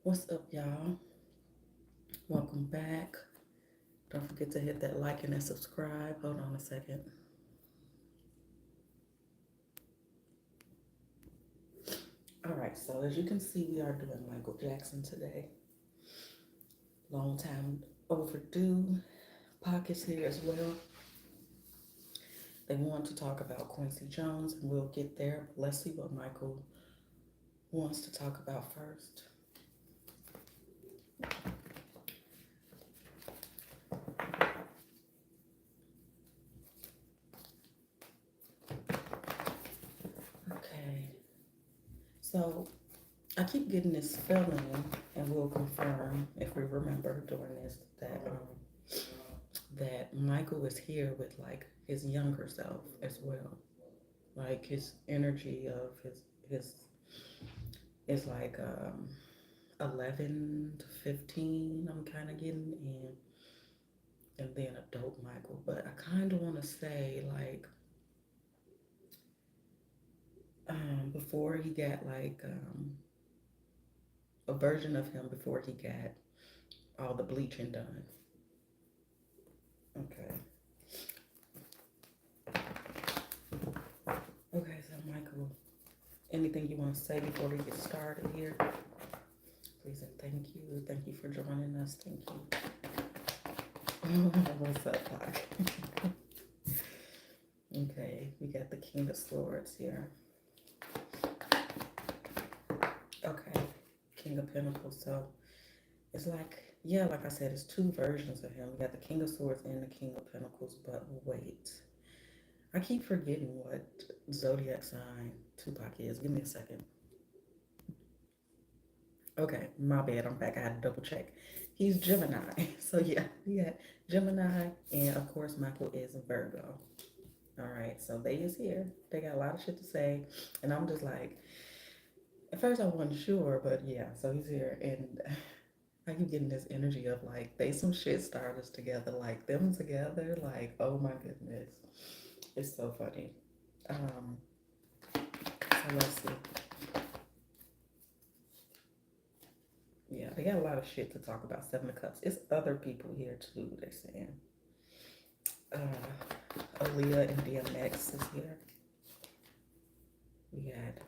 What's up, y'all? Welcome back. Don't forget to hit that like and that subscribe. Hold on a second. All right, so as you can see, we are doing Michael Jackson today. Long time overdue. Pockets here as well. They want to talk about Quincy Jones, and we'll get there. Let's see what Michael wants to talk about first. Okay, so I keep getting this feeling, and we'll confirm if we remember during this that Michael is here with like his younger self as well. Like his energy of his is like 11 to 15. I'm kind of getting in, and then adult Michael. But I kind of want to say like before he got like a version of him before he got all the bleaching done. Okay. Okay, so Michael, anything you want to say before we get started here? Please and thank you. Thank you for joining us. Thank you. What's up, Doc? Okay, we got the King of Swords here. Okay, King of Pentacles. So it's like, yeah, like I said, it's two versions of him. We got the King of Swords and the King of Pentacles. But wait, I keep forgetting what zodiac sign Tupac is. Give me a second. Okay, my bad. I'm back. I had to double check. He's Gemini. So yeah, we got Gemini, and of course Michael is a Virgo. All right, so they is here. They got a lot of shit to say, and I'm just like, at first I wasn't sure, but yeah, so he's here, and I keep getting this energy of like they some shit starters together, like them together, like oh my goodness, it's so funny. So let's see. Yeah, they got a lot of shit to talk about. Seven of Cups. It's other people here too. They're saying. Aaliyah and DMX is here. We had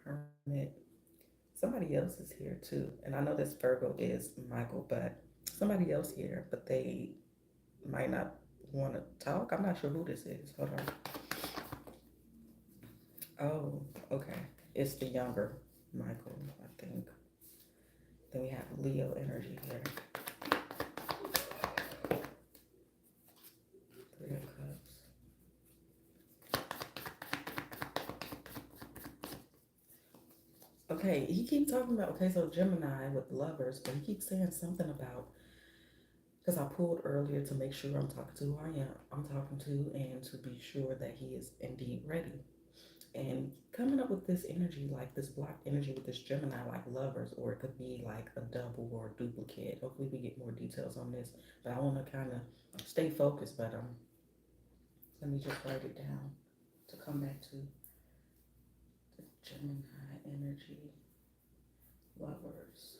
Hermit. Somebody else is here too, and I know this Virgo is Michael, but somebody else here, but they might not want to talk. I'm not sure who this is. Hold on. Oh, okay. It's the younger Michael, I think. Then we have Leo energy here. Three of Cups. Okay, he keeps talking about, okay, so Gemini with lovers, but he keeps saying something about, because I pulled earlier to make sure I'm talking to who I'm talking to, and to be sure that he is indeed ready. And coming up with this energy, like this blocked energy with this Gemini, like lovers, or it could be like a double or a duplicate. Hopefully, we get more details on this. But I want to kind of stay focused. But let me just write it down to come back to the Gemini energy, lovers.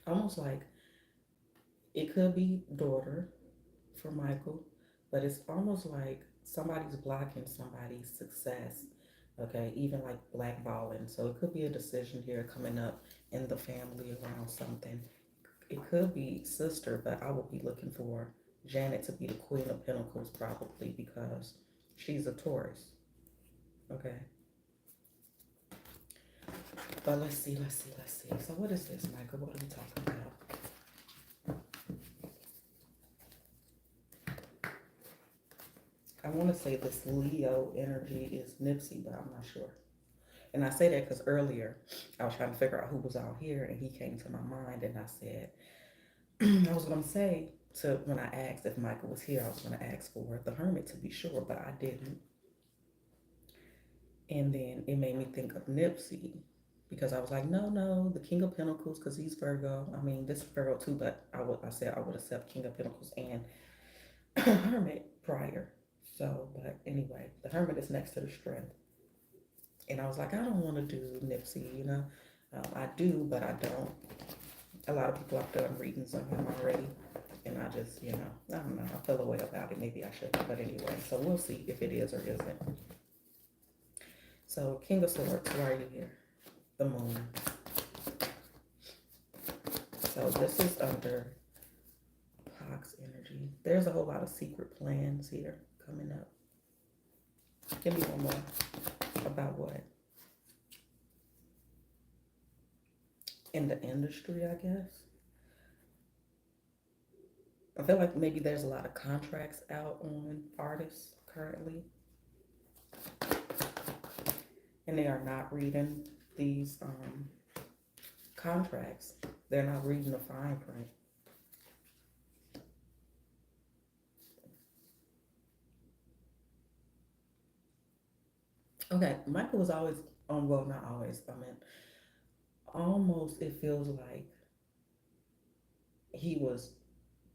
Almost like it could be daughter for Michael, but it's almost like somebody's blocking somebody's success. Okay, even like blackballing. So it could be a decision here coming up in the family around something. It could be sister, but I will be looking for Janet to be the Queen of Pentacles probably because she's a Taurus. Okay, but let's see. So what is this, Michael? What are we talking about? I want to say this Leo energy is Nipsey, but I'm not sure. And I say that because earlier I was trying to figure out who was out here, and he came to my mind, and I said, I was going to say to when I asked if Michael was here, I was going to ask for the Hermit to be sure, but I didn't. And then it made me think of Nipsey because I was like, no, the King of Pentacles because he's Virgo. I mean, this is Virgo too, but I said I would accept King of Pentacles and Hermit prior. So, but anyway, the Hermit is next to the Strength. And I was like, I don't want to do Nipsey, I do, but I don't. A lot of people have done readings on him already, and I just, I don't know. I feel a way about it. Maybe I shouldn't, but anyway. So we'll see if it is or isn't. So King of Swords, why are you here? The Moon. So this is under Pox energy. There's a whole lot of secret plans here coming up. Give me one more. About what? In the industry, I guess. I feel like maybe there's a lot of contracts out on artists currently, and they are not reading these contracts. They're not reading the fine print. Okay, Michael was always well, not always. I mean, almost it feels like he was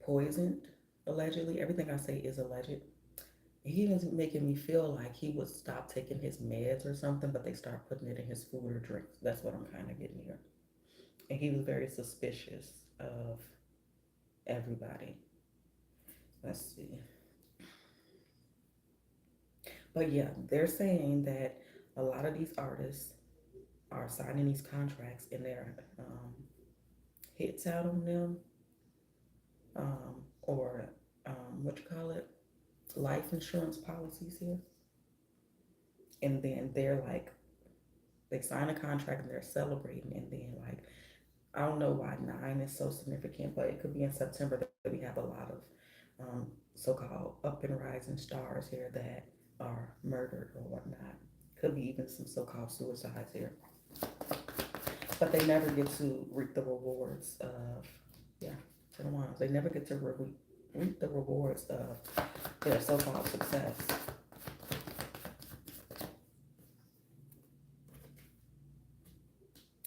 poisoned, allegedly. Everything I say is alleged. He was making me feel like he would stop taking his meds or something, but they start putting it in his food or drinks. That's what I'm kind of getting here. And he was very suspicious of everybody. Let's see. But yeah, they're saying that a lot of these artists are signing these contracts and their hits out on them, or what you call it, life insurance policies here. And then they're like, they sign a contract and they're celebrating, and then like, I don't know why 9 is so significant, but it could be in September that we have a lot of so-called up and rising stars here that are murdered or whatnot. Could be even some so-called suicides here. But they never get to reap the rewards of, yeah, for the ones. They never get to reap the rewards of their so-called success.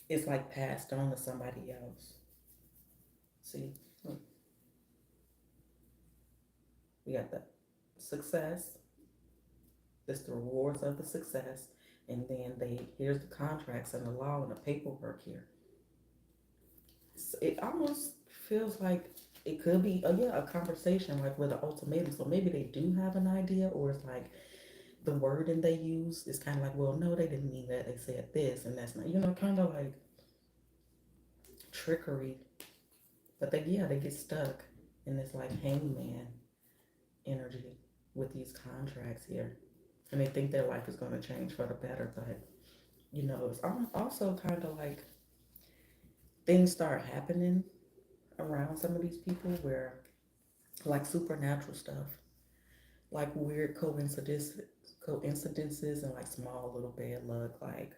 It's like passed on to somebody else. See, we got the success. It's the rewards of the success, and then here's the contracts and the law and the paperwork here. It almost feels like it could be a conversation like with an ultimatum. So maybe they do have an idea, or it's like the wording they use is kind of like, well, no, they didn't mean that. They said this, and that's not, kind of like trickery. But they get stuck in this like hangman energy with these contracts here, and they think their life is going to change for the better. But it's also kind of like things start happening around some of these people where like supernatural stuff, like weird coincidences and like small little bad luck, like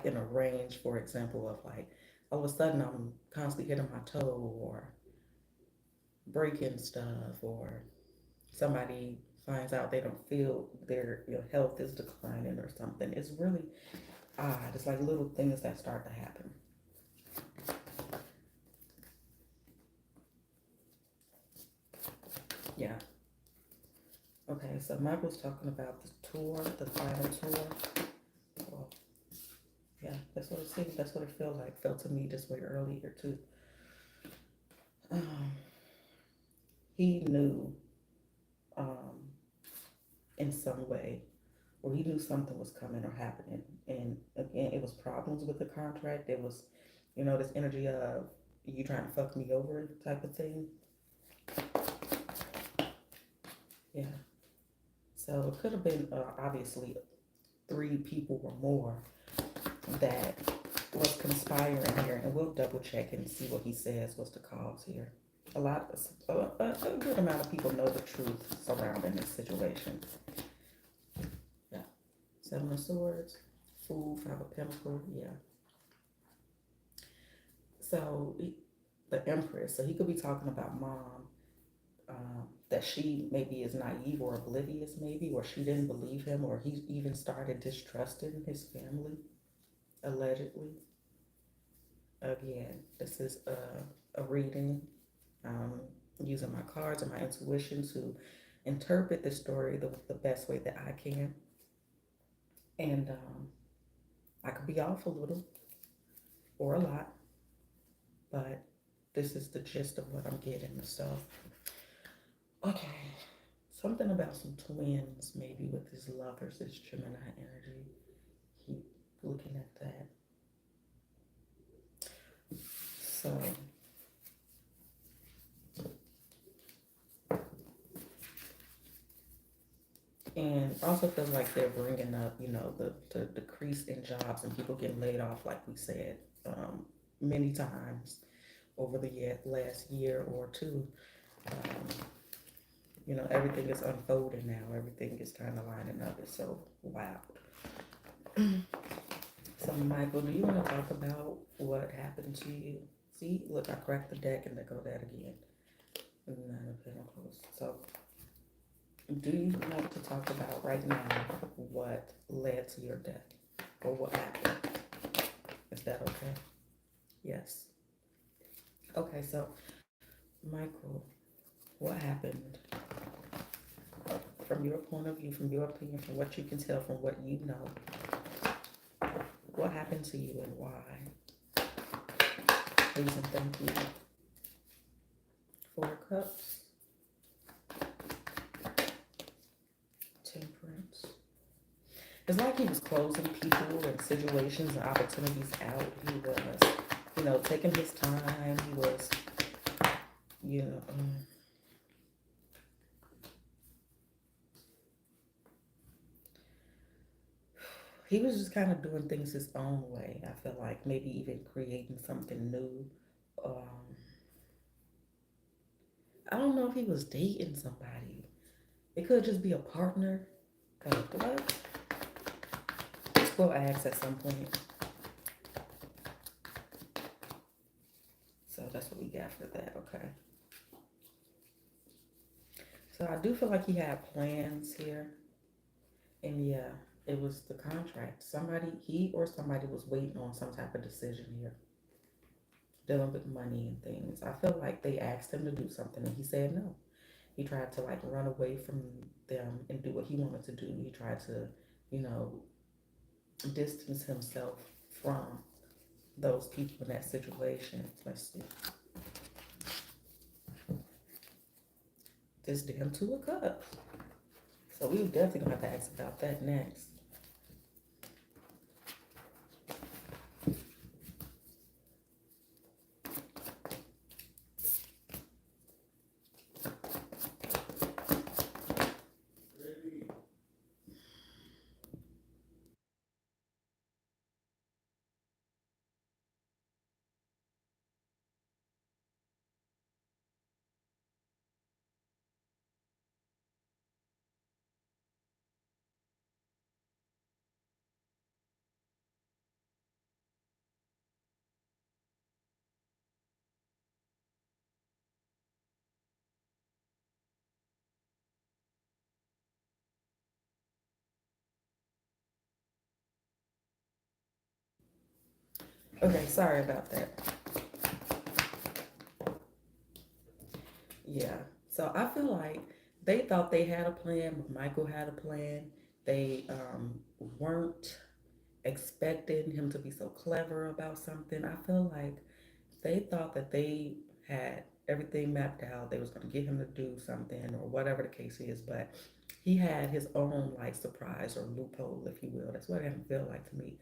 in a range, for example, of like all of a sudden I'm constantly hitting my toe or breaking stuff, or somebody finds out they don't feel their health is declining or something. It's really odd. It's like little things that start to happen. Yeah. Okay, so Michael's talking about the tour, the final tour. Well, yeah, that's what it seems. That's what it felt like. Felt to me this way earlier too. Um, he knew, um, in some way, or he knew something was coming or happening. And again, it was problems with the contract. It was, this energy of you trying to fuck me over type of thing. Yeah. So it could have been obviously 3 people or more that was conspiring here, and we'll double check and see what he says was the cause here. A good amount of people know the truth surrounding this situation. Yeah. 7 of Swords, Fool, 5 of Pentacles, yeah. So the Empress, so he could be talking about mom, that she maybe is naive or oblivious, maybe, or she didn't believe him, or he even started distrusting his family, allegedly. Again, this is a reading, um, using my cards and my intuition to interpret the story the best way that I can. And I could be off a little. or a lot, but this is the gist of what I'm getting. So, okay, something about some twins, maybe with his lovers, his Gemini energy. Keep looking at that. So, and also feels like they're bringing up, the decrease in jobs and people getting laid off, like we said, many times over the last year or two. Um, everything is unfolding now. Everything is kind of lining up. It's so wow. So, Michael, do you want to talk about what happened to you? See, look, I cracked the deck and there go that again. Nine of Pentacles. So, do you want to talk about right now what led to your death or what happened? Is that okay? Yes. Okay, so, Michael, what happened from your point of view, from your opinion, from what you can tell, from what you know? What happened to you and why? Please and thank you. Four of Cups. Temperance. It's like he was closing people and situations and opportunities out. He was, taking his time. He was, you know, he was just kind of doing things his own way. I feel like maybe even creating something new. Um, I don't know if he was dating somebody. It could just be a partner. What? We'll ask at some point. So that's what we got for that. Okay. So I do feel like he had plans here. And yeah, it was the contract. He or somebody was waiting on some type of decision here, dealing with money and things. I feel like they asked him to do something and he said no. He tried to like run away from them and do what he wanted to do. He tried to, you know, distance himself from those people in that situation. Let's see. This damn Two of Cups. So we definitely gonna have to ask about that next. Okay, sorry about that. Yeah. So I feel like they thought they had a plan, but Michael had a plan. They weren't expecting him to be so clever about something. I feel like they thought that they had everything mapped out. They was going to get him to do something or whatever the case is, but he had his own like surprise or loophole, if you will. That's what it felt like to me.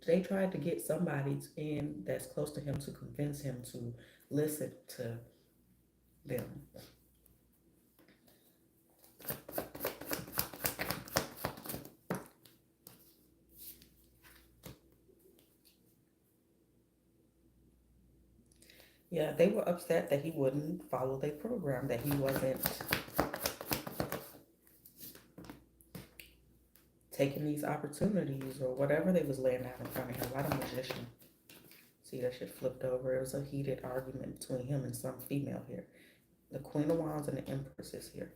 They tried to get somebody in that's close to him to convince him to listen to them. Yeah, they were upset that he wouldn't follow their program, that he wasn't taking these opportunities or whatever they was laying out in front of him. Like a magician. See, that shit flipped over. It was a heated argument between him and some female here. The Queen of Wands and the Empress is here.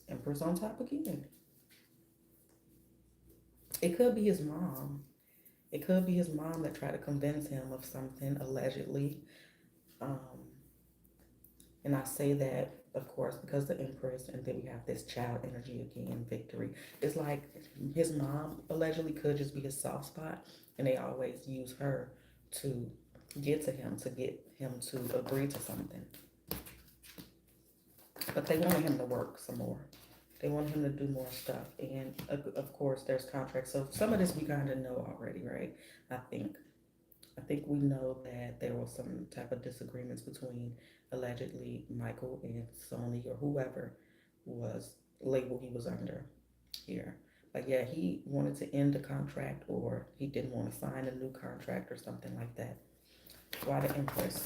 Empress on top again. It could be his mom. It could be his mom that tried to convince him of something, allegedly. Um, And I say that, of course, because the Empress, and then we have this child energy again, victory. It's like his mom allegedly could just be his soft spot, and they always use her to to get him to agree to something. But they wanted him to work some more. They wanted him to do more stuff. And of course, there's contracts. So some of this we kind of know already, right? I think. I think we know that there was some type of disagreements between allegedly Michael and Sony or whoever was label he was under here. Like, yeah, he wanted to end the contract or he didn't want to sign a new contract or something like that. Why the Empress?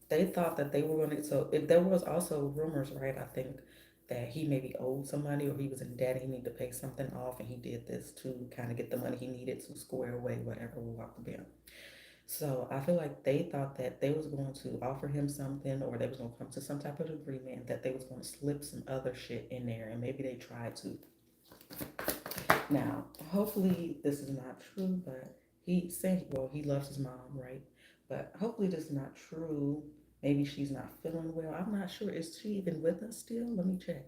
They thought that they were going to, so there was also rumors, right? I think that he maybe owed some money or he was in debt. He needed to pay something off and he did this to kind of get the money he needed to square away whatever will walk the bill. So I feel like they thought that they was going to offer him something or they was going to come to some type of agreement that they was going to slip some other shit in there and maybe they tried to. Now, hopefully this is not true, but he said, well, he loves his mom, right? But hopefully this is not true. Maybe she's not feeling well. I'm not sure. Is she even with us still? Let me check.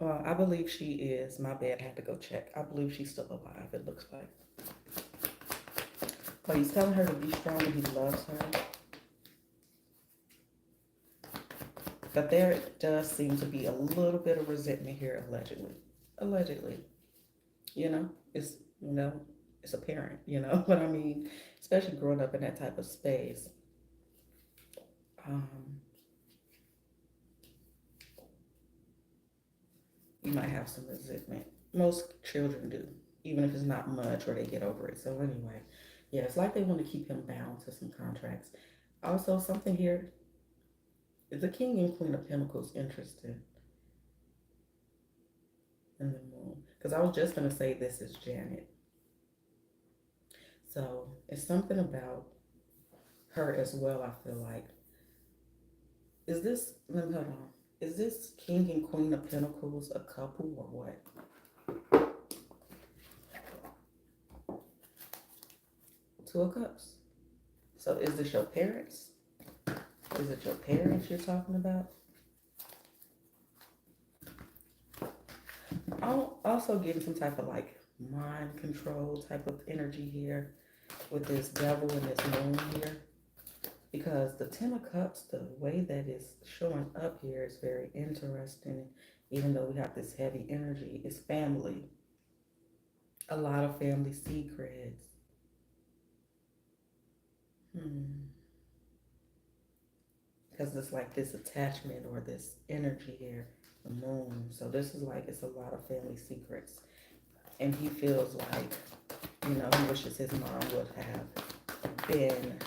I believe she is. My bad. I had to go check. I believe she's still alive, it looks like. But he's telling her to be strong and he loves her. But there does seem to be a little bit of resentment here, allegedly. Allegedly. You know, it's, you know, it's apparent, you know what I mean? Especially growing up in that type of space. Um, you might have some resentment. Most children do, even if it's not much or they get over it. So anyway, yeah, it's like they want to keep him bound to some contracts. Also, something here is the King and Queen of Pentacles interested in the moon. Because I was just gonna say this is Janet. So it's something about her as well, I feel like. Is this let me hold on. Is this King and Queen of Pentacles a couple or what? Two of Cups. So is this your parents? Is it your parents you're talking about? I'm also getting some type of like mind control type of energy here with this devil and this moon here. Because the Ten of Cups, the way that it's showing up here is very interesting. Even though we have this heavy energy, it's family. A lot of family secrets. Hmm. Because it's like this attachment or this energy here, the moon. So this is like it's a lot of family secrets. And he feels like, he wishes his mom would have been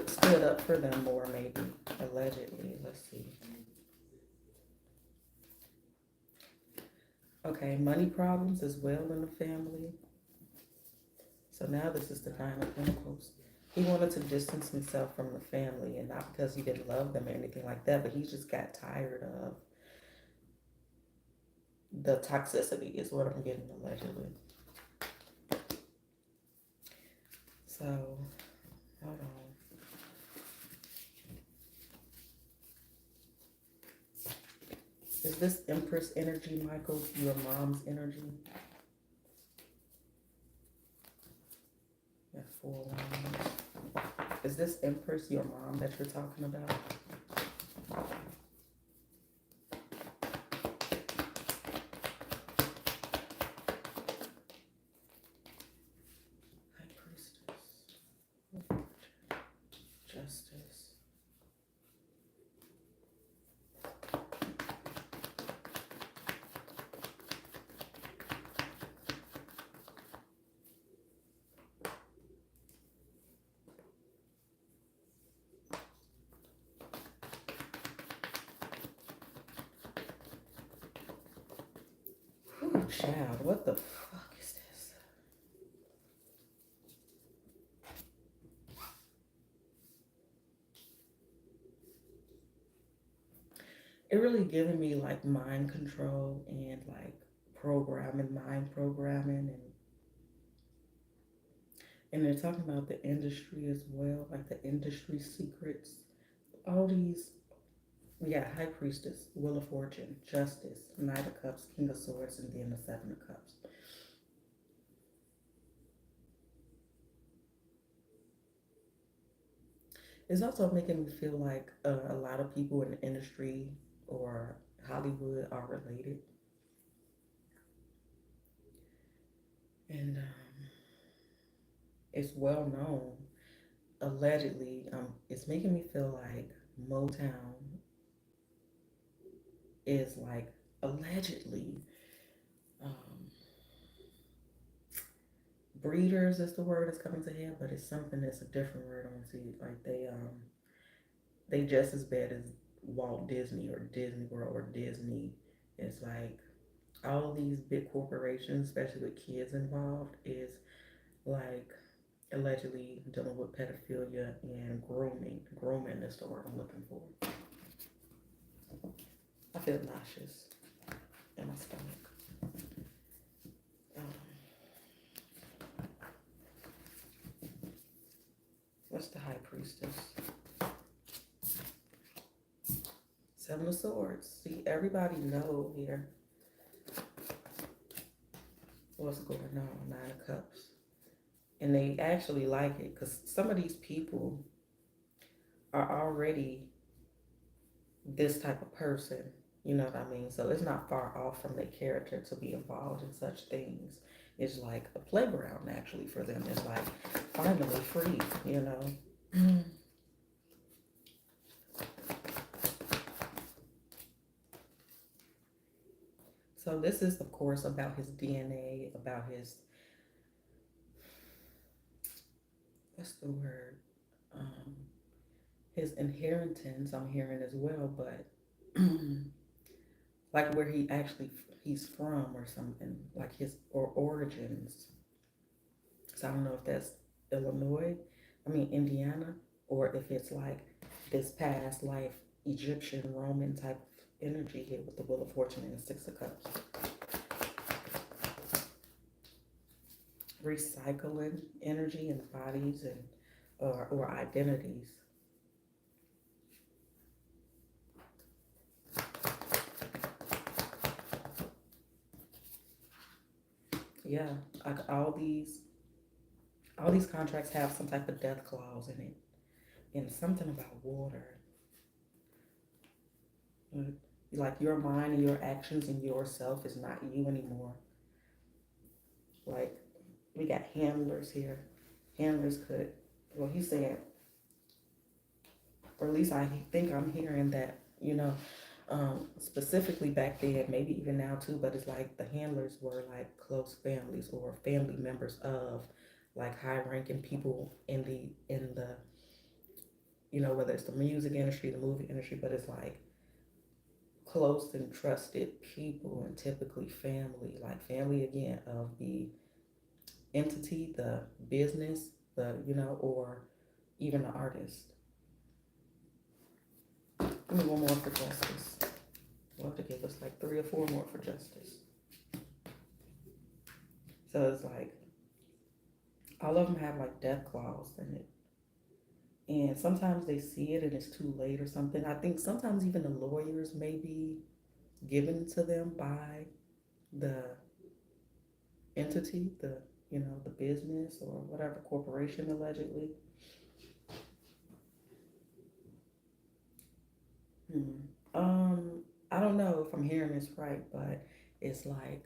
stood up for them more, maybe, allegedly. Let's see. Okay, money problems as well in the family. So now this is the Nine of Pentacles. He wanted to distance himself from the family, and not because he didn't love them or anything like that, but he just got tired of the toxicity, is what I'm getting allegedly. So, hold on. Is this Empress energy, Michael, your mom's energy? That 4 wands. Is this Empress your mom that you're talking about? High Priestess. Justice. Ooh, child, what the fuck is this? It really giving me like mind control and like mind programming and And they're talking about the industry as well, like the industry secrets. All these, we got High Priestess, Wheel of Fortune, Justice, Knight of Cups, King of Swords, and then the Seven of Cups. It's also making me feel like a lot of people in the industry or Hollywood are related. And it's well known, allegedly, it's making me feel like Motown is like allegedly um, breeders is the word that's coming to head, but it's something that's a different word. I want to see like they just as bad as Walt Disney or Disney World or Disney. It's like all these big corporations, especially with kids involved, is like allegedly dealing with pedophilia and grooming. Grooming is the word I'm looking for. I feel nauseous in my stomach. Um, what's the High Priestess? Seven of Swords. See, everybody know here what's going on. Nine of Cups. And they actually like it because some of these people are already this type of person. You know what I mean? So it's not far off from their character to be involved in such things. It's like a playground actually for them. It's like finally free, you know. So this is of course about his DNA, about his what's the word? Um, his inheritance I'm hearing as well, but like where he actually he's from or something, like his or origins. So I don't know if that's Illinois, I mean Indiana, or if it's like this past life Egyptian Roman type of energy here with the Wheel of Fortune and the Six of Cups. Recycling energy and bodies and or identities. Yeah, like all these contracts have some type of death clause in it, and something about water. Like your mind and your actions and yourself is not you anymore. Like we got handlers here. Handlers could, well, he said, or at least I think I'm hearing that, you know, specifically back then, maybe even now too, but it's like the handlers were like close families or family members of like high ranking people in the you know, whether it's the music industry, the movie industry, but it's like close and trusted people and typically family, like family again of the entity, the business, the, you know, or even the artist. Give me one more for justice. We'll have to give us like three or four more for justice. So it's like all of them have like death clause in it. And sometimes they see it and it's too late or something. I think sometimes even the lawyers may be given to them by the entity, the you know, the business or whatever corporation allegedly. Hmm. I don't know if I'm hearing this right, but it's like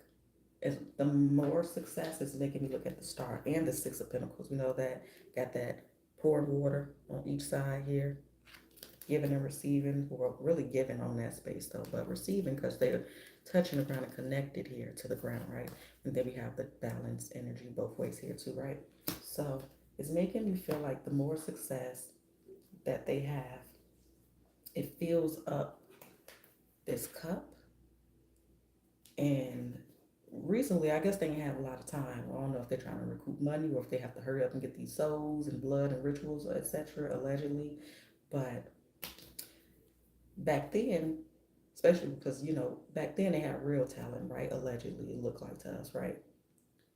as the more success is making me look at the star and the Six of Pentacles. You know that got that poured water on each side here, giving and receiving. Well, really giving on that space though, but receiving because they're touching the ground and connected here to the ground, right? And then we have the balanced energy both ways here too, right? So it's making me feel like the more success that they have, it fills up this cup. And recently, I guess they ain't have a lot of time. I don't know if they're trying to recoup money or if they have to hurry up and get these souls and blood and rituals, etc. Allegedly, but back then, especially because you know back then they had real talent, right? Allegedly, it looked like to us, right?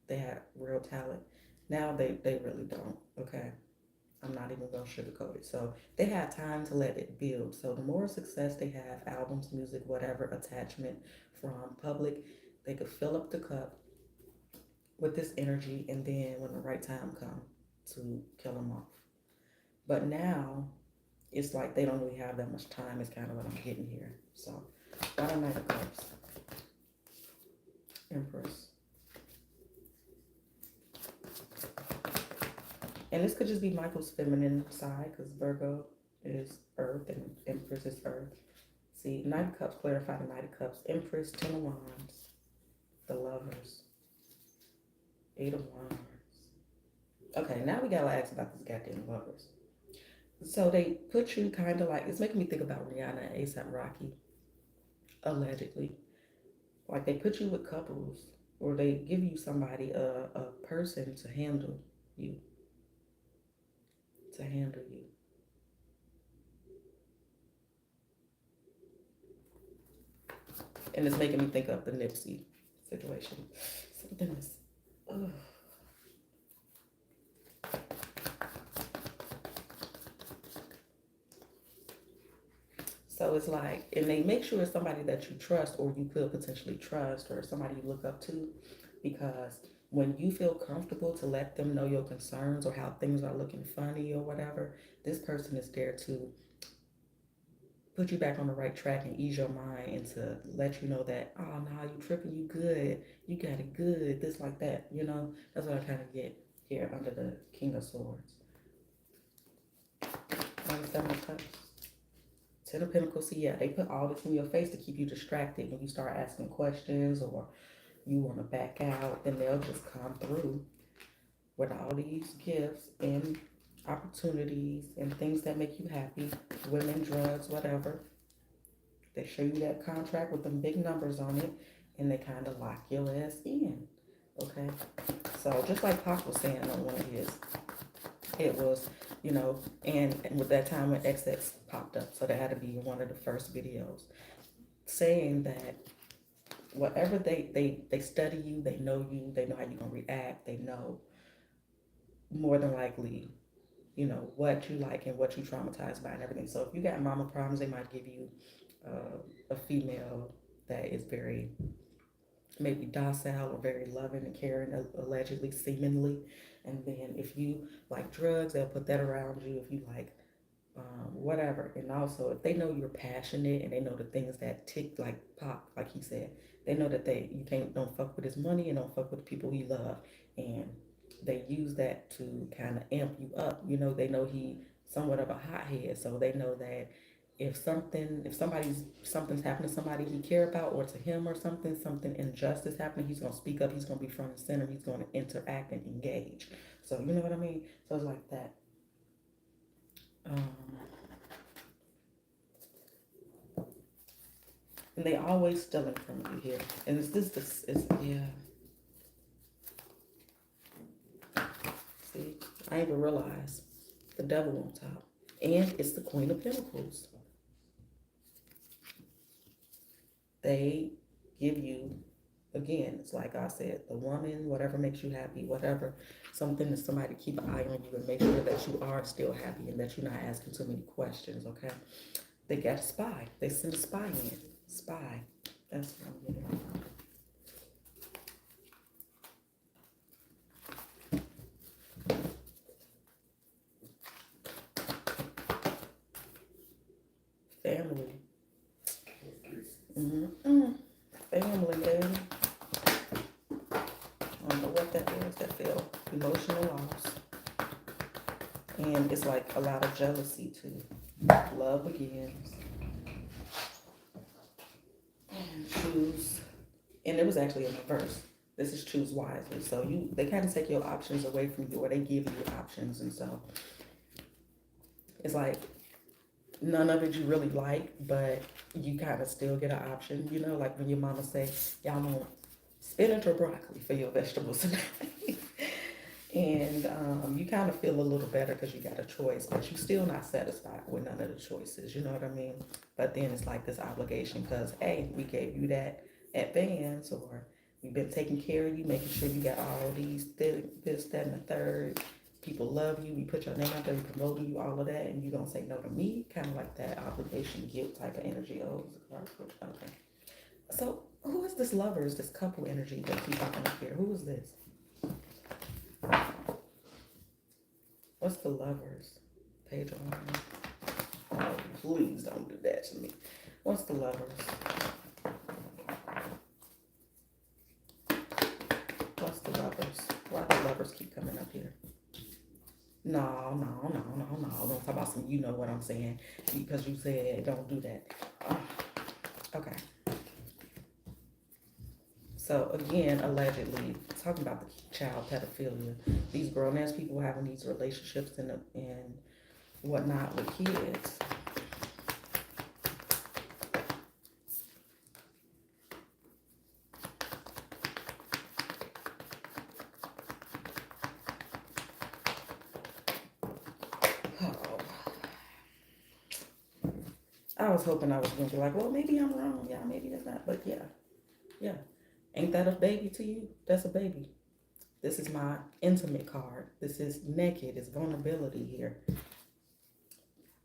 They had real talent, Now they really don't. Okay. I'm not even gonna sugarcoat it. So they had time to let it build. So the more success they have, albums, music, whatever, attachment from public, they could fill up the cup with this energy, and then when the right time comes to kill them off. But now it's like they don't really have that much time. Is kind of what I'm getting here. So, bottom Knight of Cups, Empress, and this could just be Michael's feminine side because Virgo is Earth and Empress is Earth. See, Knight of Cups, clarify the Knight of Cups, Empress, Ten of Wands, the Lovers, Eight of Wands. Okay, now we gotta ask about this goddamn Lovers. So they put you kind of like, it's making me think about Rihanna and ASAP Rocky, allegedly. Like they put you with couples, or they give you somebody, a person you, to handle you. And it's making me think of the Nipsey situation. Something is, ugh. So it's like, and they make sure it's somebody that you trust or you could potentially trust or somebody you look up to, because when you feel comfortable to let them know your concerns or how things are looking funny or whatever, this person is there to put you back on the right track and ease your mind and to let you know that, oh, no, you tripping, you good, you got it good, this, like that, you know? That's what I kind of get here under the King of Swords. 97 of Cups. Ten of Pentacles, see, yeah, they put all this in your face to keep you distracted. When you start asking questions or you want to back out, then they'll just come through with all these gifts and opportunities and things that make you happy. Women, drugs, whatever. They show you that contract with them big numbers on it, and they kind of lock your ass in. Okay? So just like Pac was saying on one of his, it was, and with that time when XX popped up, so that had to be one of the first videos, saying that whatever they study you, they know how you're gonna react, they know more than likely, what you like and what you traumatized by and everything. So if you got mama problems, they might give you a female that is very maybe docile or very loving and caring, allegedly, seemingly. And then if you like drugs, they'll put that around you. If you like whatever. And also, if they know you're passionate and they know the things that tick, like Pop, like he said, they know that you can't, don't fuck with his money and don't fuck with the people he love. And they use that to kind of amp you up. They know he somewhat of a hothead, so they know that if something's happened to somebody he care about, or to him, or something injustice happening, he's gonna speak up. He's gonna be front and center. He's gonna interact and engage. So you know what I mean. So it's like that. Um, and they always stealing from you here. And it's this is, yeah. See, I even realized the devil on top, and it's the Queen of Pentacles. They give you, again, it's like I said, the woman, whatever makes you happy, whatever, something that somebody to keep an eye on you and make sure that you are still happy and that you're not asking too many questions, okay? They got a spy. They send a spy in. Spy. That's what I'm getting. Family. Family, baby. I don't know what that is. That feel emotional loss. And it's like a lot of jealousy too. Love begins. And choose. And it was actually in reverse. This is choose wisely. So they kind of take your options away from you, or they give you options. And so it's like none of it you really like, but you kind of still get an option. Like when your mama say, y'all want spinach or broccoli for your vegetables tonight. And you kind of feel a little better because you got a choice, but you're still not satisfied with none of the choices. You know what I mean? But then it's like this obligation because, hey, we gave you that advance, or We've been taking care of you, making sure you got all these this, that, and the third. People love you. We put your name out there. We promoting you, all of that, and you don't say no to me. Kind of like that obligation, guilt type of energy. Oh, okay. So who is this lovers, this couple energy that keep popping up here? Who is this? What's the lovers? Page of Wands. Oh, please don't do that to me. What's the lovers? What's the lovers? Why do lovers keep coming up here? No. Don't talk about some, you know what I'm saying. Because you said don't do that. Okay. So again, allegedly, talking about the child pedophilia. These grown-ass people having these relationships and whatnot with kids. I was hoping I was going to be like, well, maybe I'm wrong. Yeah, maybe that's not. But yeah. Ain't that a baby to you? That's a baby. This is my intimate card. This is naked. It's vulnerability here.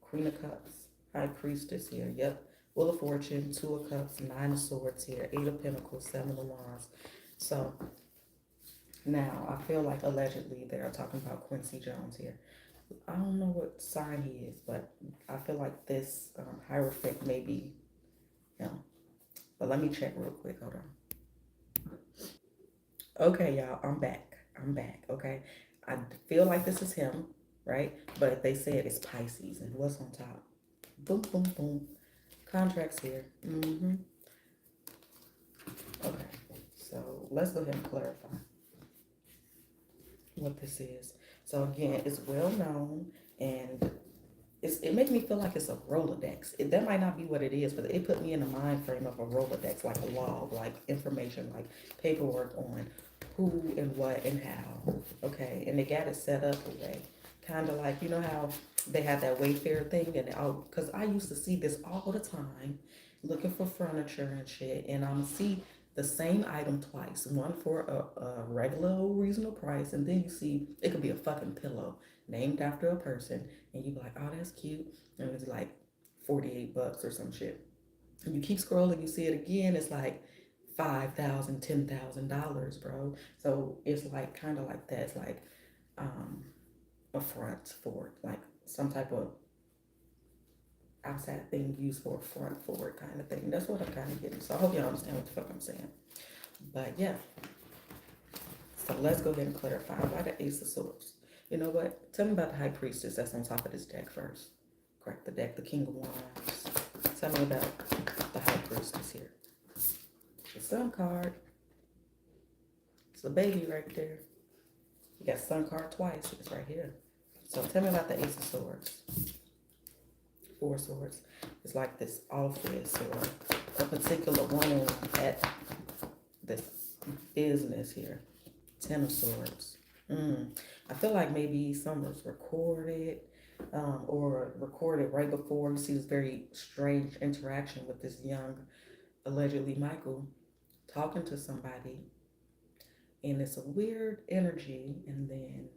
Queen of Cups. High Priestess here. Yep. Wheel of Fortune. Two of Cups. Nine of Swords here. Eight of Pentacles. Seven of Wands. So now I feel like allegedly they are talking about Quincy Jones here. I don't know what sign he is, but I feel like this Hierophant may be him. But let me check real quick. Hold on. Okay, y'all, I'm back. Okay. I feel like this is him, right? But they said it's Pisces. And what's on top? Boom, boom, boom. Contracts here. Okay. So let's go ahead and clarify what this is. So again, it's well known, and it makes me feel like it's a Rolodex. That might not be what it is, but it put me in the mind frame of a Rolodex, like a log, like information, like paperwork on who and what and how. Okay, and they got it set up a way, kind of like, you know how they have that Wayfair thing, and because I used to see this all the time, looking for furniture and shit, and I'm see the same item twice, one for a regular old reasonable price, and then you see it could be a fucking pillow named after a person, and you be like, oh, that's cute, and it's like $48 or some shit, and you keep scrolling, you see it again, it's like $5,000, $10,000, bro. So it's like kind of like that. It's like a front for it, like some type of outside thing used for a front forward kind of thing. That's what I'm kind of getting. So I hope y'all understand what the fuck I'm saying. But yeah. So let's go ahead and clarify. Why the Ace of Swords? You know what? Tell me about the High Priestess that's on top of this deck first. Crack the deck, the King of Wands. Tell me about the High Priestess here. The Sun card. It's the baby right there. You got Sun card twice. It's right here. So tell me about the Ace of Swords. Four Swords. It's like this office or a particular room at this business here. Ten of Swords. I feel like maybe some was recorded or recorded right before. You see this very strange interaction with this young, allegedly Michael, talking to somebody. And it's a weird energy. And then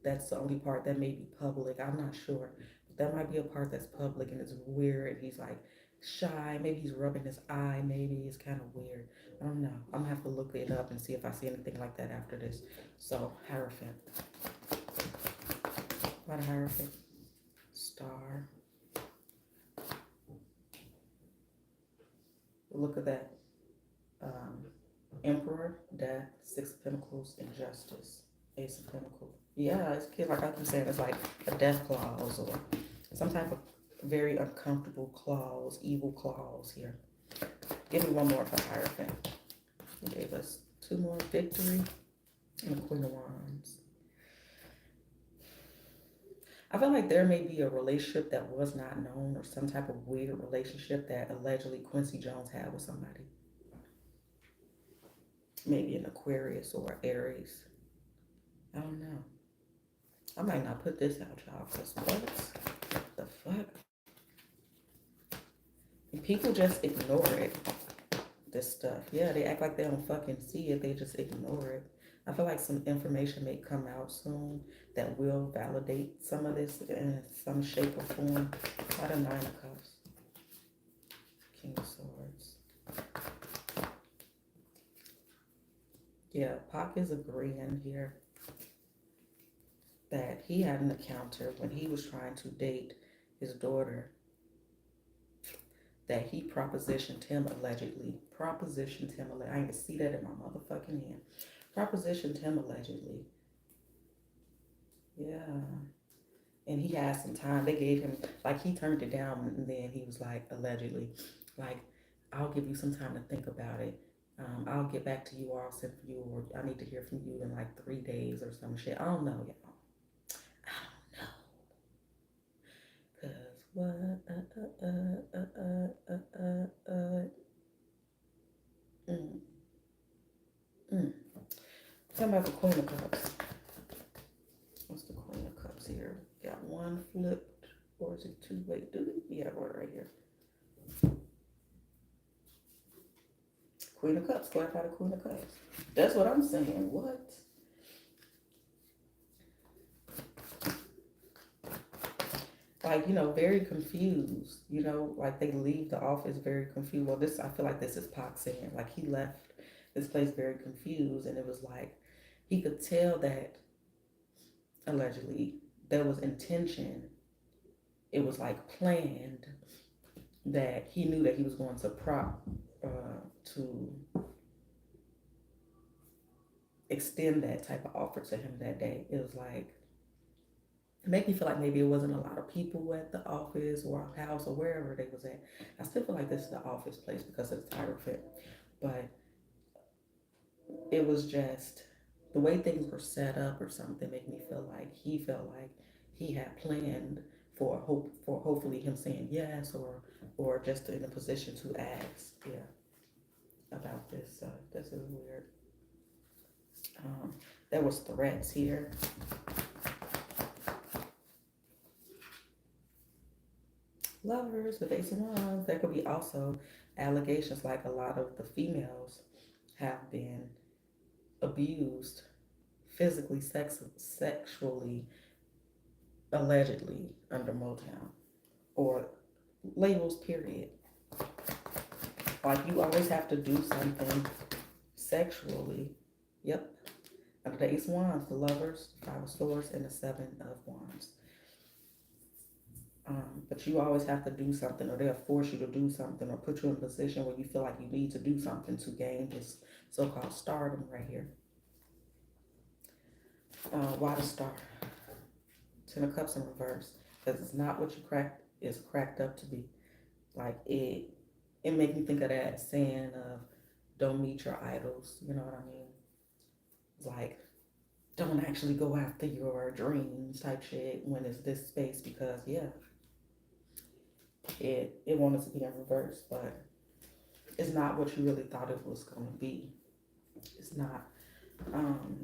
that's the only part that may be public. I'm not sure. That might be a part that's public and it's weird. He's like shy. Maybe he's rubbing his eye. Maybe it's kind of weird. I don't know. I'm gonna have to look it up and see if I see anything like that after this. So, Hierophant. What a Hierophant? Star. Look at that. Emperor, Death, Six of Pentacles, and Justice. Ace of Pentacles. Yeah, it's like I keep saying, it's like a death clause or some type of very uncomfortable clause, evil clause here. Give me one more for Hierophant. He gave us two more, Victory and the Queen of Wands. I feel like there may be a relationship that was not known or some type of weird relationship that allegedly Quincy Jones had with somebody. Maybe an Aquarius or Aries. I don't know. I might not put this out, y'all, because what the fuck? And people just ignore it. this stuff. Yeah, they act like they don't fucking see it. They just ignore it. I feel like some information may come out soon that will validate some of this in some shape or form. By the Nine of Cups, King of Swords. Yeah, Pac is agreeing here that he had an encounter when he was trying to date his daughter, that he propositioned him allegedly. Propositioned him allegedly. I can see that in my motherfucking hand. Propositioned him allegedly. Yeah. And he had some time. They gave him, like, he turned it down, and then he was like, allegedly, like, I'll give you some time to think about it. I'll get back to you, or I'll send for you, or I need to hear from you in like 3 days or some shit. I don't know, y'all. I don't know. Cause what? Mm, mm. Tell me about the Queen of Cups. What's the Queen of Cups here? Got one flipped, or is it two? Wait, do we? Yeah, one right here. Queen of Cups. Clarify the Queen of Cups. That's what I'm saying. What? Like, very confused. Like they leave the office very confused. Well, I feel like this is Pac saying. Like he left this place very confused, and it was like he could tell that allegedly there was intention. It was like planned, that he knew that he was going to to extend that type of offer to him that day. It was like, it made me feel like maybe it wasn't a lot of people at the office or house or wherever they was at. I still feel like this is the office place because of the title fit, but it was just the way things were set up or something made me feel like he felt like he had planned for hopefully him saying yes, or just in a position to ask, yeah, about this. This is weird. There was threats here. Lovers with Ace of Wands. There could be also allegations like a lot of the females have been abused physically, sexually, allegedly under Motown, or labels, period. Like you always have to do something sexually. Yep. Under the Ace of Wands, the Lovers, Five of Swords, and the Seven of Wands. But you always have to do something, or they'll force you to do something, or put you in a position where you feel like you need to do something to gain this so-called stardom right here. Why the Star? Ten of Cups in reverse, because it's not what it's cracked up to be. Like it made me think of that saying of don't meet your idols. You know what I mean? It's like don't actually go after your dreams type shit when it's this space, because yeah, it wanted to be in reverse, but it's not what you really thought it was going to be. It's not.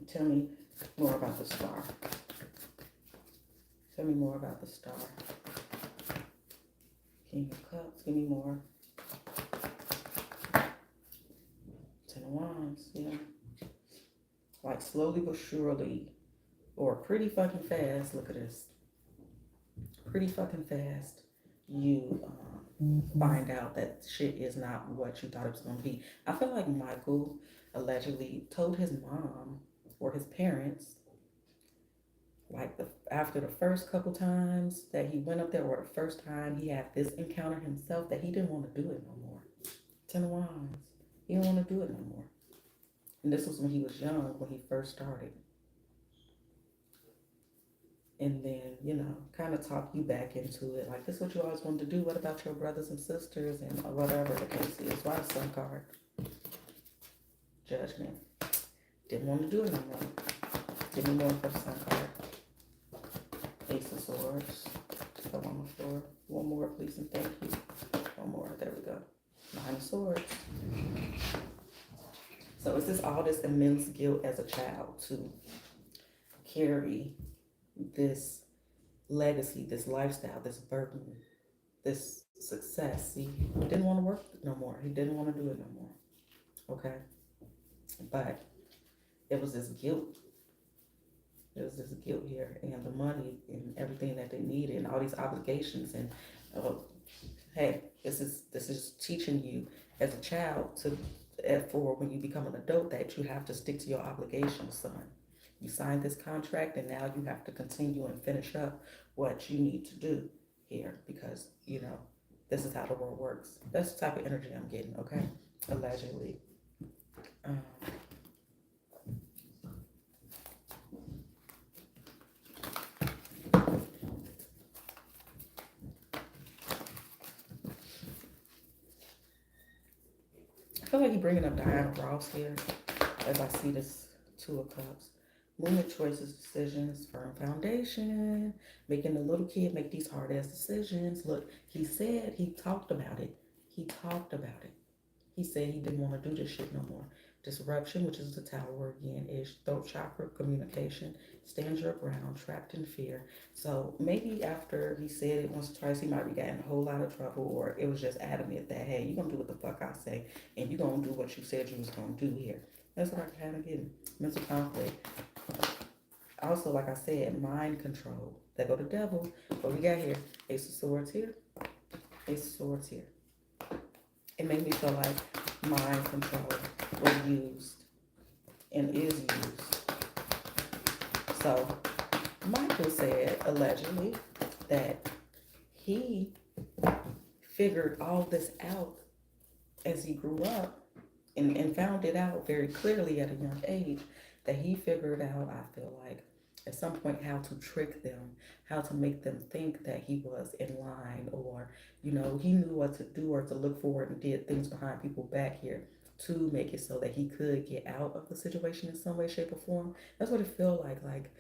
Tell me more about the Star. Tell me more about the Star. King of Cups. Give me more. Ten of Wands. Yeah. Like slowly but surely, or pretty fucking fast. Look at this. Pretty fucking fast. You find out that shit is not what you thought it was going to be. I feel like Michael allegedly told his mom or his parents, like after the first couple times that he went up there, or the first time he had this encounter himself, that he didn't want to do it no more. Ten of Wands. He didn't want to do it no more. And this was when he was young, when he first started. And then, kind of talk you back into it. Like, this is what you always wanted to do. What about your brothers and sisters and whatever the case is? Why the Sun card? Judgment. Didn't want to do it no more. Give me more for the Sun card. Ace of Swords. Come on the floor. One more, please, and thank you. One more. There we go. Nine of Swords. So is this all this immense guilt as a child to carry this legacy, this lifestyle, this burden, this success? He didn't want to work no more. He didn't want to do it no more. Okay, but it was this guilt. It was this guilt here, and the money and everything that they needed, and all these obligations, and uh, hey, this is teaching you as a child to for when you become an adult that you have to stick to your obligations, son. You signed this contract, and now you have to continue and finish up what you need to do here because this is how the world works. That's the type of energy I'm getting. Okay, allegedly. Um, I feel like you're bringing up Diana Ross here as I see this Two of Cups. Movement, choices, decisions, firm foundation, making the little kid make these hard ass decisions. Look, he said he talked about it. He talked about it. He said he didn't want to do this shit no more. Disruption, which is the tower again, is throat chakra, communication, stand your ground, trapped in fear. So maybe after he said it once or twice, he might be getting a whole lot of trouble, or it was just adamant that, hey, you're going to do what the fuck I say, and you're going to do what you said you was going to do here. That's what I kind of get. Mental conflict. Also, like I said, mind control. There go the devil. What we got here? Ace of Swords here. Ace of Swords here. It made me feel like mind control was used and is used. So Michael said allegedly that he figured all this out as he grew up and found it out very clearly at a young age that he figured out, I feel like, at some point how to trick them, how to make them think that he was in line, or, he knew what to do or to look for and did things behind people's back here to make it so that he could get out of the situation in some way, shape, or form. That's what it felt like. Like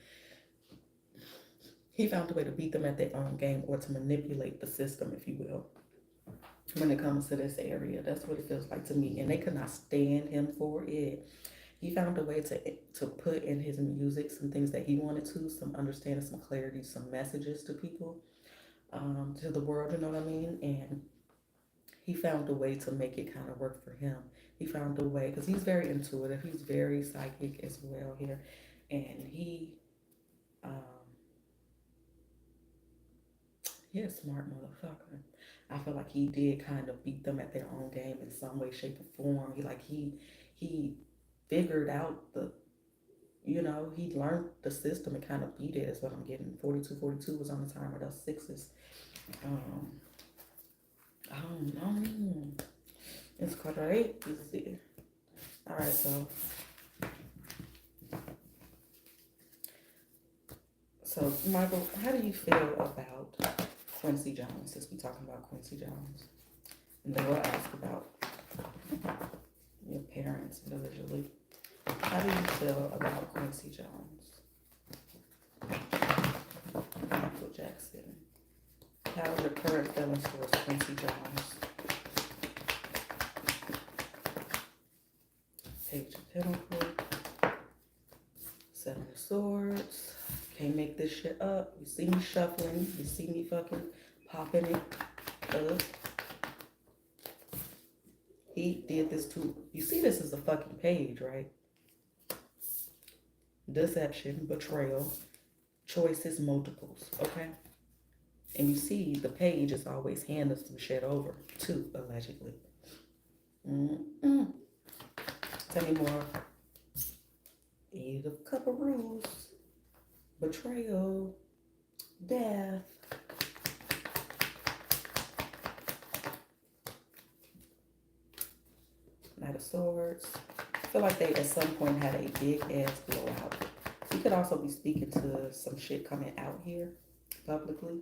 he found a way to beat them at their own game or to manipulate the system, if you will, when it comes to this area. That's what it feels like to me. And they could not stand him for it. He found a way to put in his music some things that he wanted to, some understanding, some clarity, some messages to people, to the world, you know what I mean? And he found a way to make it kind of work for him. He found a way, because he's very intuitive, he's very psychic as well here. And um, he a smart motherfucker. I feel like he did kind of beat them at their own game in some way, shape, or form. He figured out he learned the system and kind of beat it, is what I'm getting. 42 was on the timer, those sixes. Um, I don't know. It's crazy. All right, so Michael, how do you feel about Quincy Jones, since we're talking about Quincy Jones? And then we'll ask about your parents individually. How do you feel about Quincy Jones? Michael Jackson. How are your current feelings towards Quincy Jones? Page of Pentacles. Seven of Swords. Can't make this shit up. You see me shuffling. You see me fucking popping it up. He did this too. You see this is a fucking page, right? Deception, betrayal, choices, multiples, okay? And you see the page is always handing some shit over to, allegedly. Mm-mm. Tell me more. Eight of Cup of Rules, betrayal, death. Knight of Swords. I feel like they at some point had a big ass blowout. You could also be speaking to some shit coming out here publicly.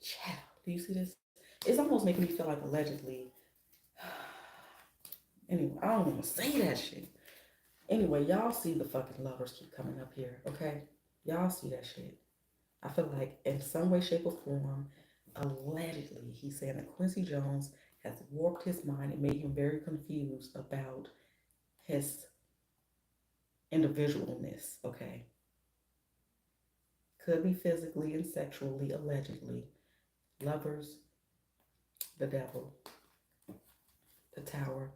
Child. Do you see this? It's almost making me feel like allegedly. Anyway, I don't want to say that shit. Anyway, y'all see the fucking lovers keep coming up here, okay? Y'all see that shit. I feel like in some way, shape, or form, allegedly, he's saying that Quincy Jones has warped his mind and made him very confused about his individualness, okay? Could be physically and sexually, allegedly. Lovers, the devil, the tower.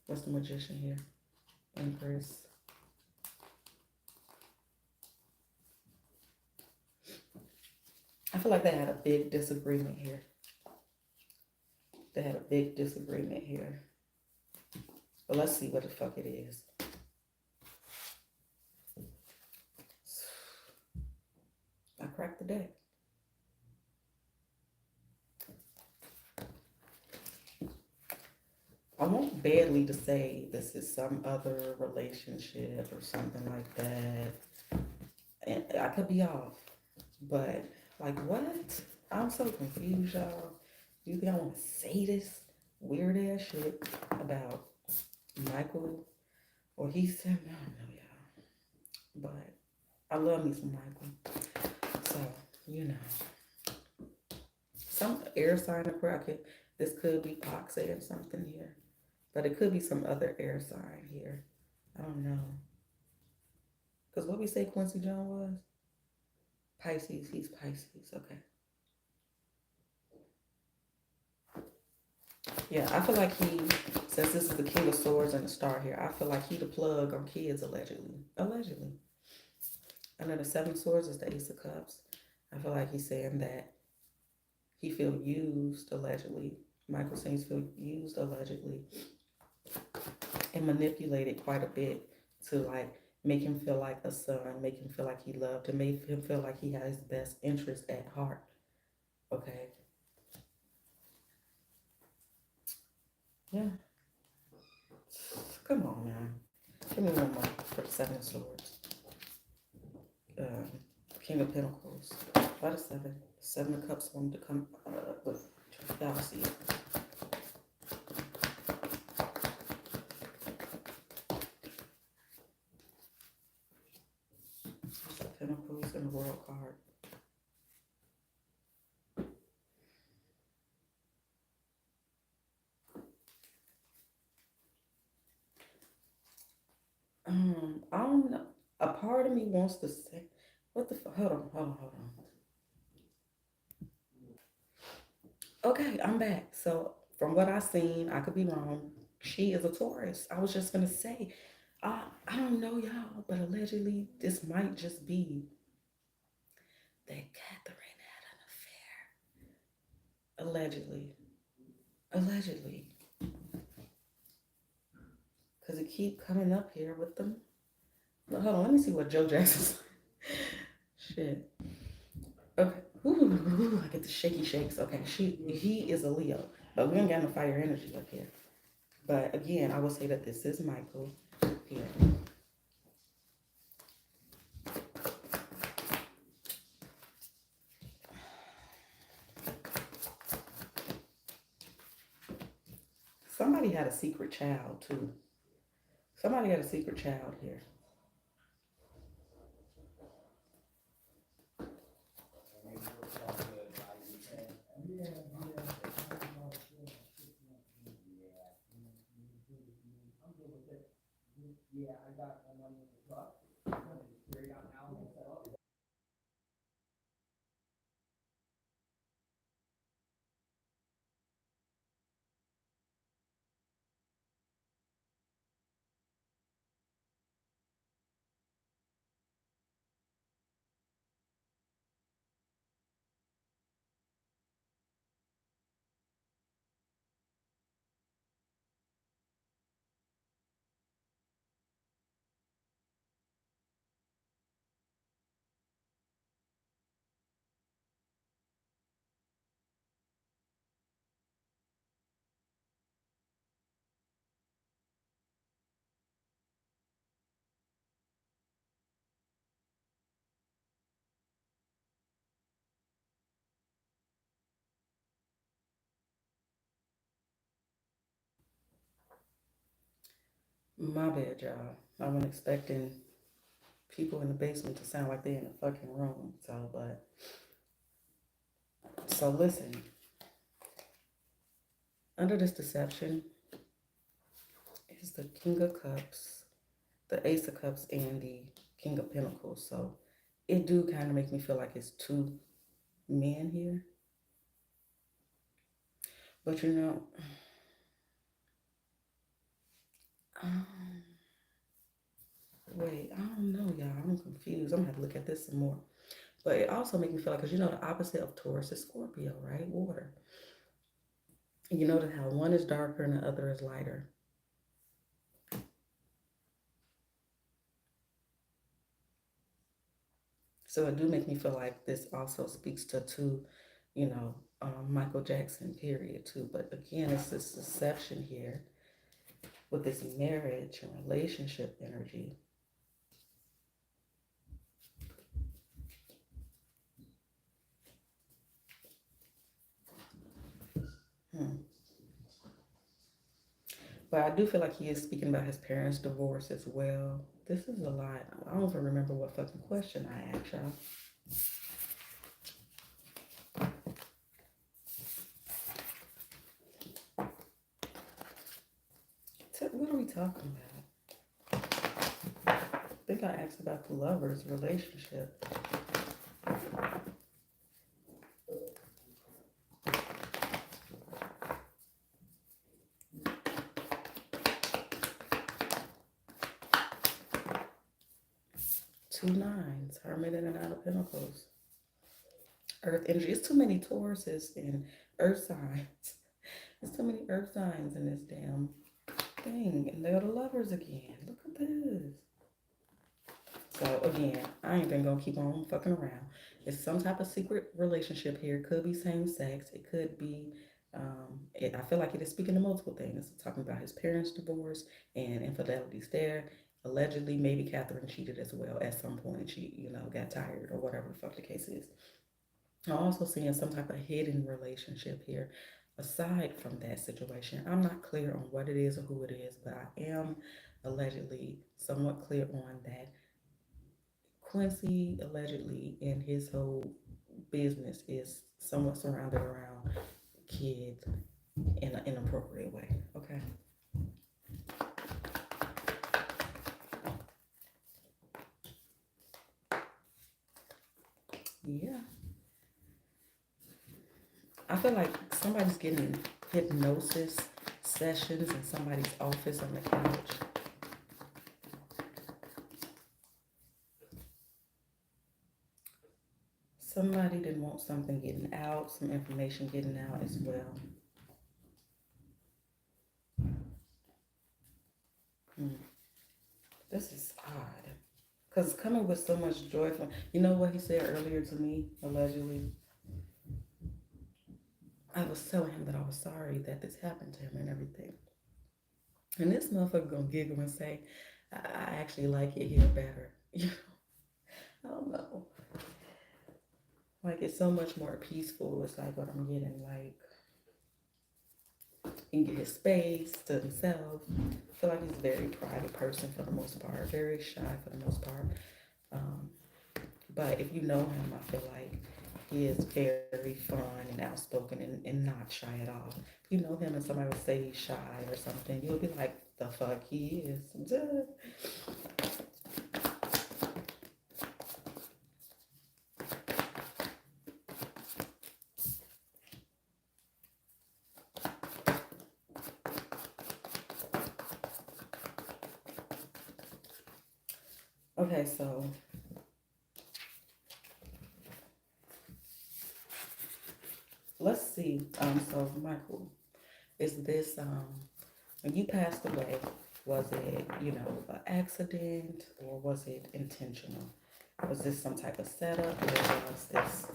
What's the magician here? Empress. I feel like they had a big disagreement here. They had a big disagreement here. But let's see what the fuck it is. I cracked the deck. I want badly to say this is some other relationship or something like that. And I could be off. But, like, what? I'm so confused, y'all. Do you think I want to say this weird ass shit about Michael? Or he said, I don't know, y'all. But I love me some Michael. So, you know. Some air sign of bracket. This could be Pac saying something here. But it could be some other air sign here. I don't know. Because what we say Quincy Jones was? Pisces. He's Pisces. Okay. Yeah, I feel like he, since this is the King of Swords and the Star here, I feel like he the plug on kids, allegedly. Allegedly. And then the Seven of Swords is the Ace of Cups. I feel like he's saying that he feel used, allegedly. Michael seems feel used, allegedly, and manipulated quite a bit to, like, make him feel like a son, make him feel like he loved, to make him feel like he has his best interest at heart. Okay? Yeah. Come on, man. Give me one more for the Seven of Swords. King of Pentacles. Why the seven? Seven of Cups wanted to come with fallacy. Pentacles and the World card. I don't know. A part of me wants to say, what the fuck? Hold on. Okay, I'm back. So from what I seen, I could be wrong. She is a Taurus. I was just gonna say, I don't know y'all, but allegedly this might just be that Catherine had an affair. Allegedly, because it keep coming up here with them. But hold on, let me see what Joe Jackson's. Shit. Okay. Ooh, I get the shaky shakes. Okay, he is a Leo, but we don't got no fire energy up here. But again, I will say that this is Michael here. Somebody had a secret child too. Somebody had a secret child here. My bad, y'all. I wasn't expecting people in the basement to sound like they in a fucking room. So listen. Under this deception is the King of Cups, the Ace of Cups, and the King of Pentacles. So it do kind of make me feel like it's two men here. But you know, um, wait, I don't know, y'all. I'm confused. I'm gonna have to look at this some more. But it also makes me feel like, because you know, the opposite of Taurus is Scorpio, right? Water. You notice how one is darker and the other is lighter. So it do make me feel like this also speaks to, you know, Michael Jackson period too. But again, it's this deception here with this marriage and relationship energy. Hmm. But I do feel like he is speaking about his parents' divorce as well. This is a lot. I don't even remember what fucking question I asked y'all. What are we talking about? I think I asked about the lovers' relationship. 2 9s, Hermit and the 9 of Pentacles. Earth energy. It's too many Tauruses and Earth signs. There's too many Earth signs in this damn thing. And they're the lovers again. Look at this. So again, I ain't been gonna keep on fucking around. It's some type of secret relationship here. It could be same sex. It could be. I feel like it is speaking to multiple things. It's talking about his parents' divorce and infidelities there. Allegedly, maybe Catherine cheated as well at some point. She, got tired or whatever the fuck the case is. I'm also seeing some type of hidden relationship here. Aside from that situation, I'm not clear on what it is or who it is, but I am allegedly somewhat clear on that Quincy allegedly in his whole business is somewhat surrounded around kids in an inappropriate way. Okay. Yeah. I feel like somebody's getting hypnosis sessions in somebody's office on the couch. Somebody didn't want something getting out, some information getting out as well. Hmm. This is odd. Because coming with so much joy from, you know what he said earlier to me, allegedly? I was telling him that I was sorry that this happened to him and everything. And this motherfucker gonna giggle and say, I actually like it here better. I don't know. Like, it's so much more peaceful. It's like what I'm getting. Like, he can get his space to himself. I feel like he's a very private person for the most part, very shy for the most part. Um, but if you know him, I feel like he is very fun and outspoken and not shy at all. If you know him and somebody would say he's shy or something, you'll be like, the fuck he is. Okay, so let's see. So Michael, is this when you passed away, was it, an accident or was it intentional? Was this some type of setup or was this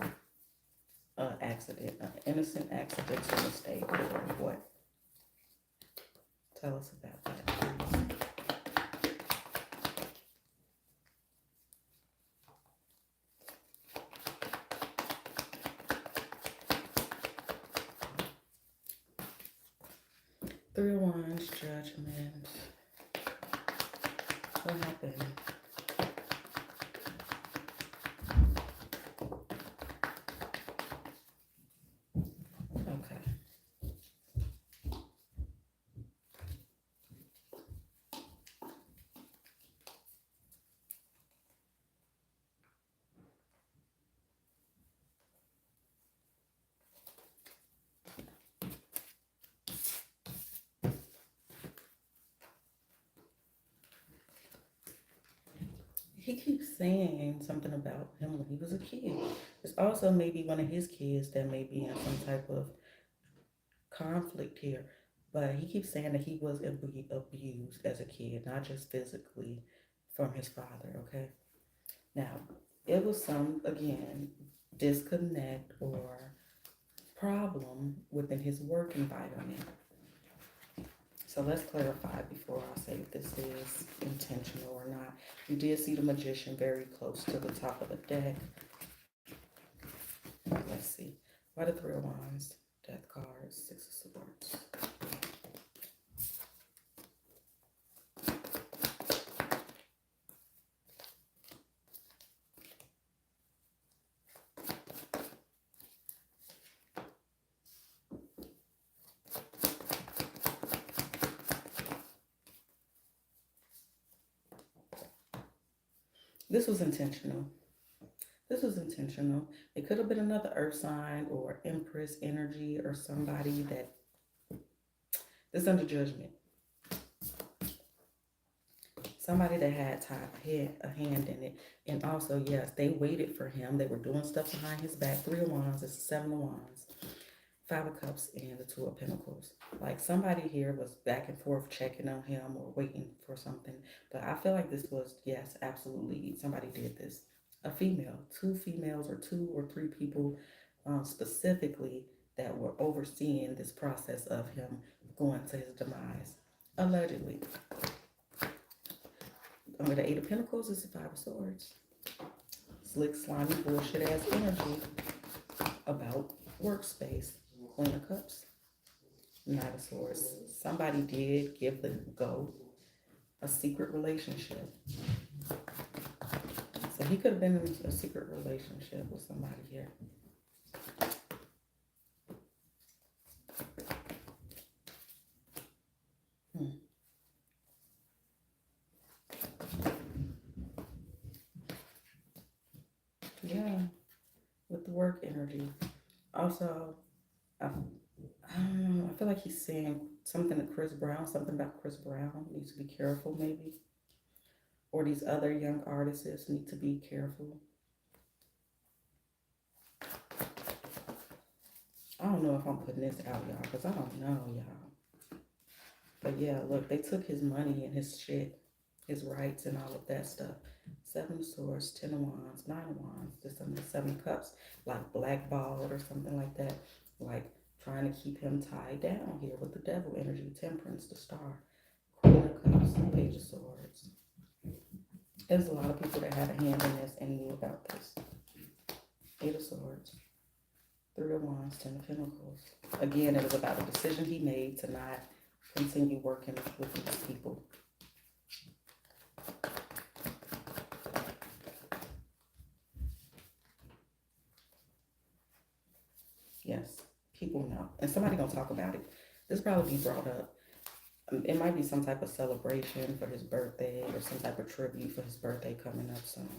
an accident, an innocent accidental mistake or what? Tell us about that, please. 3 of Wands, Judgment. What happened? Okay. he keeps saying something about him when he was a kid. It's also maybe one of his kids that may be in some type of conflict here. But he keeps saying that he was abused as a kid, not just physically from his father, okay? Now, it was some, again, disconnect or problem within his work environment. So let's clarify before I say if this is intentional or not. You did see the magician very close to the top of the deck. Let's see. Why the Three of Wands? Death cards, Six of Swords. This was intentional. This was intentional. It could have been another earth sign or Empress energy or somebody that is under judgment. Somebody that had a hand in it. And also, yes, they waited for him. They were doing stuff behind his back. Three of Wands, it's Seven of Wands, Five of Cups, and the Two of Pentacles. Like somebody here was back and forth checking on him or waiting for something. But I feel like this was, yes, absolutely, somebody did this. A female, two females or two or three people specifically that were overseeing this process of him going to his demise. Allegedly. Under the Eight of Pentacles is the Five of Swords. Slick, slimy, bullshit ass energy about workspace. Queen of Cups, Knight of Swords. Somebody did give the go a secret relationship. So he could have been in a secret relationship with somebody here. Yeah, with the work energy. Also, I don't know, I feel like he's saying something to Chris Brown, something about Chris Brown needs to be careful, maybe. Or these other young artists need to be careful. I don't know if I'm putting this out, y'all, because I don't know, y'all. But yeah, look, they took his money and his shit, his rights and all of that stuff. Seven of Swords, Ten of Wands, Nine of Wands, just under Seven of Cups, like blackballed or something like that. Like trying to keep him tied down here with the devil energy, Temperance, the Star, Queen of Cups, Page of Swords. There's a lot of people that had a hand in this and knew about this. Eight of Swords, Three of Wands, Ten of Pentacles. Again, it was about a decision he made to not continue working with these people. Yes, people know. And somebody gonna talk about it. This probably be brought up. It might be some type of celebration for his birthday or some type of tribute for his birthday coming up soon.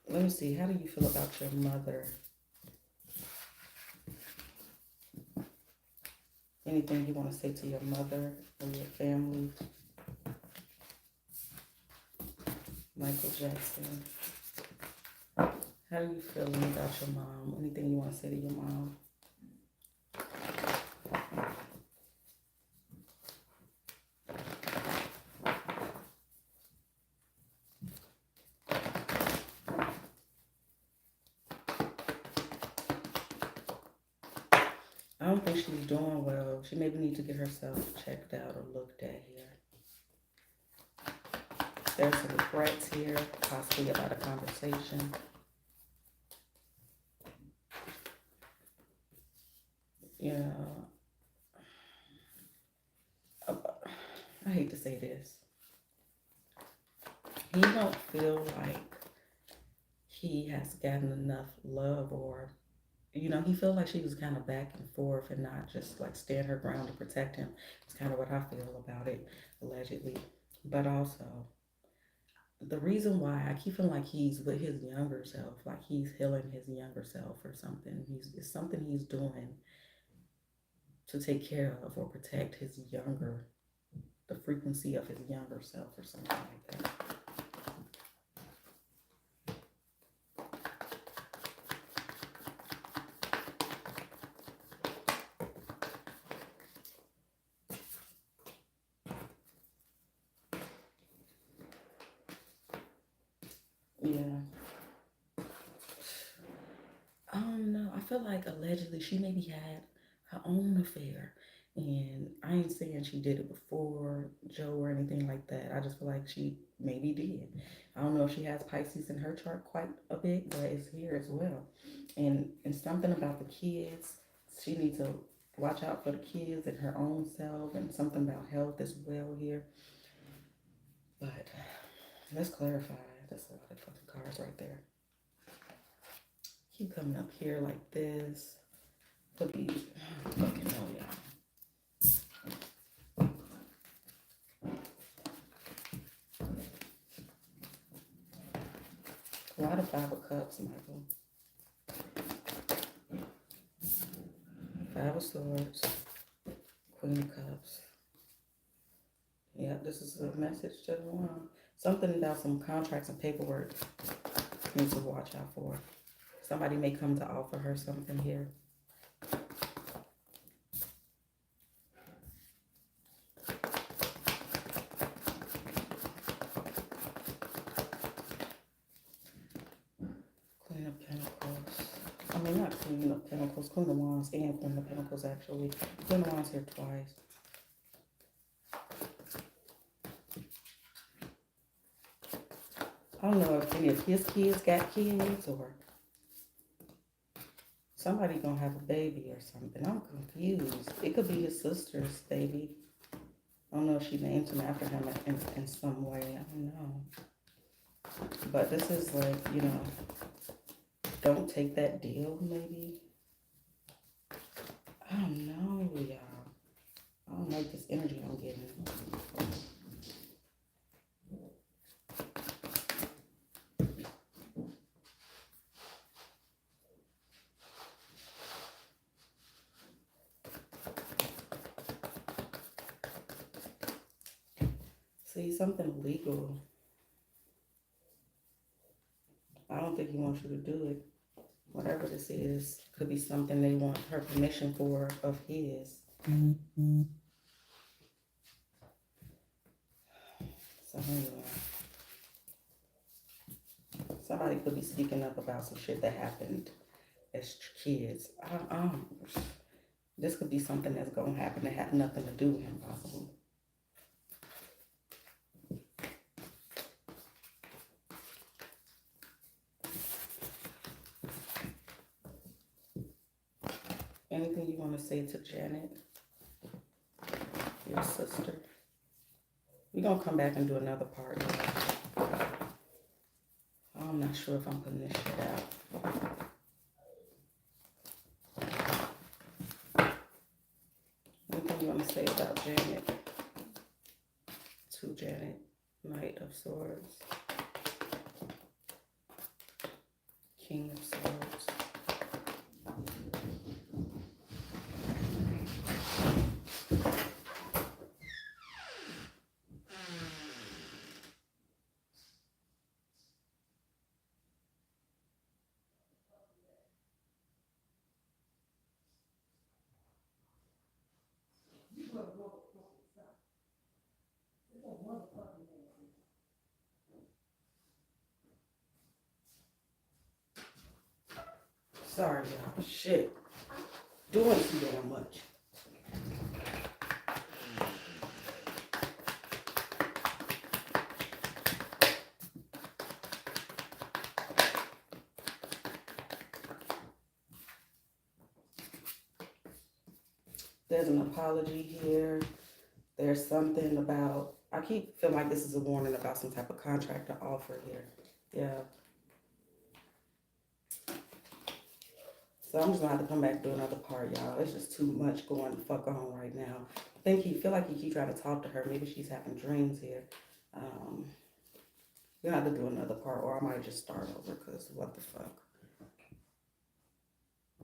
Let me see. How do you feel about your mother? Anything you want to say to your mother or your family? Michael Jackson. How are you feeling about your mom? Anything you want to say to your mom? I don't think she's doing well. She maybe needs to get herself checked out or looked at here. There's some regrets here, possibly about a conversation. Yeah. I hate to say this. He don't feel like he has gotten enough love or, he felt like she was kind of back and forth and not just like stand her ground to protect him. It's kind of what I feel about it, allegedly. But also, the reason why I keep feeling like he's with his younger self, like he's healing his younger self or something. It's something he's doing to take care of or protect the frequency of his younger self or something like that. Yeah. I don't know. I feel like allegedly she maybe had her own affair. And I ain't saying she did it before Joe or anything like that. I just feel like she maybe did. I don't know if she has Pisces in her chart quite a bit, but it's here as well. And something about the kids, she needs to watch out for the kids and her own self, and something about health as well here. But let's clarify. That's a lot of fucking cards right there. Keep coming up here like this. Could be fucking hell, y'all. A lot of Five of Cups, Michael. Five of Swords. Queen of Cups. Yeah, this is a message to the one. Something about some contracts and paperwork you need to watch out for. Somebody may come to offer her something here. Queen of Pentacles. I mean, not Queen of Pentacles, Queen of Wands and Queen of Pentacles, actually. Queen of Wands here twice. I don't know if any of his kids got kids or somebody gonna have a baby or something. I'm confused. It could be his sister's baby. I don't know if she named him after him in some way. I don't know. But this is like, you know, don't take that deal, maybe. I don't know, y'all. I don't like this energy I'm getting. See, something legal. I don't think he wants you to do it. Whatever this is, could be something they want her permission for of his. So anyway, somebody could be speaking up about some shit that happened as kids. This could be something that's gonna happen that had nothing to do with him, possibly. Anything you want to say to Janet, your sister? We're gonna come back and do another part. I'm not sure if I'm putting this shit out. Anything you want to say about Janet? To Janet, Knight of Swords, King of Swords. Sorry, y'all. Shit. Doing too damn much. There's an apology here. There's something about, I keep feeling like this is a warning about some type of contract or offer here. Yeah. So I'm just gonna have to come back and do another part, y'all. It's just too much going the fuck on right now. I think he feel like he keep trying to talk to her. Maybe she's having dreams here. We're gonna have to do another part, or I might just start over, because what the fuck.